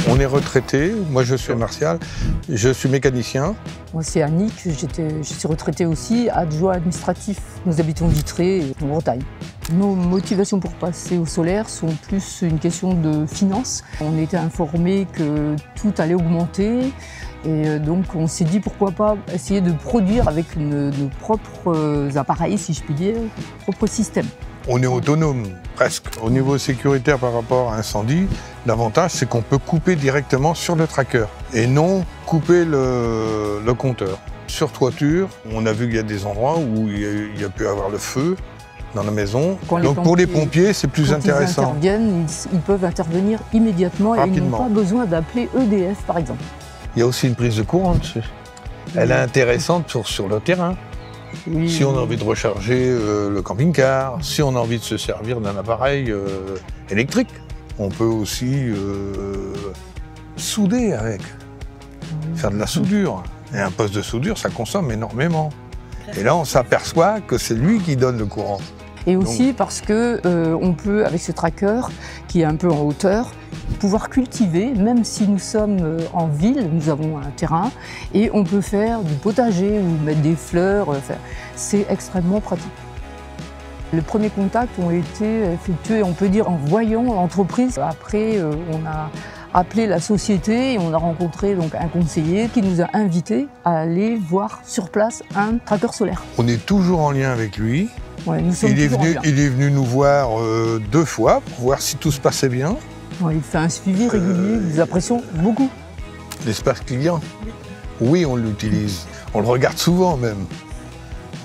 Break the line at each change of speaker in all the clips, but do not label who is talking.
On est retraité, moi je suis Martial, je suis mécanicien.
Moi c'est Annick, je suis retraité aussi, adjoint administratif. Nous habitons Vitré, en Bretagne. Nos motivations pour passer au solaire sont plus une question de finances. On était informés que tout allait augmenter et donc on s'est dit pourquoi pas essayer de produire avec nos propres appareils, si je puis dire, nos propres systèmes.
On est autonome, presque. Au niveau sécuritaire par rapport à incendie, l'avantage c'est qu'on peut couper directement sur le tracker et non couper le compteur. Sur toiture, on a vu qu'il y a des endroits où il y a pu avoir le feu dans la maison. Donc pour les pompiers, c'est plus intéressant.
Quand ils interviennent, ils peuvent intervenir immédiatement et ils n'ont pas besoin d'appeler EDF par exemple.
Il y a aussi une prise de courant dessus. Elle est intéressante sur le terrain. Oui, si on a envie de recharger le camping-car, si on a envie de se servir d'un appareil électrique, on peut aussi souder avec, faire de la soudure. Et un poste de soudure, ça consomme énormément. Et là, on s'aperçoit que c'est lui qui donne le courant.
Et aussi parce qu'on peut, avec ce tracker, qui est un peu en hauteur, pouvoir cultiver, même si nous sommes en ville, nous avons un terrain, et on peut faire du potager ou mettre des fleurs, c'est extrêmement pratique. Les premiers contacts ont été effectués, on peut dire, en voyant l'entreprise. Après, on a appelé la société et on a rencontré donc un conseiller qui nous a invités à aller voir sur place un tracker solaire.
On est toujours en lien avec lui.
Ouais, nous sommes
il est venu nous voir 2 fois pour voir si tout se passait bien.
Ouais, il fait un suivi régulier, nous apprécions beaucoup.
L'espace client, oui, on l'utilise. On le regarde souvent même.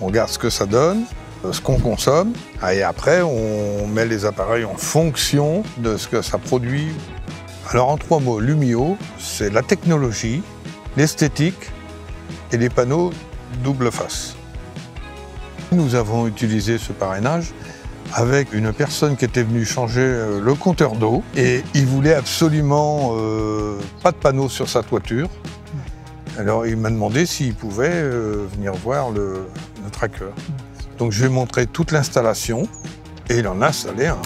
On regarde ce que ça donne, ce qu'on consomme, et après on met les appareils en fonction de ce que ça produit. Alors en 3 mots, Lumio, c'est la technologie, l'esthétique et les panneaux double face. Nous avons utilisé ce parrainage avec une personne qui était venue changer le compteur d'eau et il voulait absolument pas de panneau sur sa toiture. Alors il m'a demandé s'il pouvait venir voir le tracker. Donc je lui ai montré toute l'installation et il en a installé un.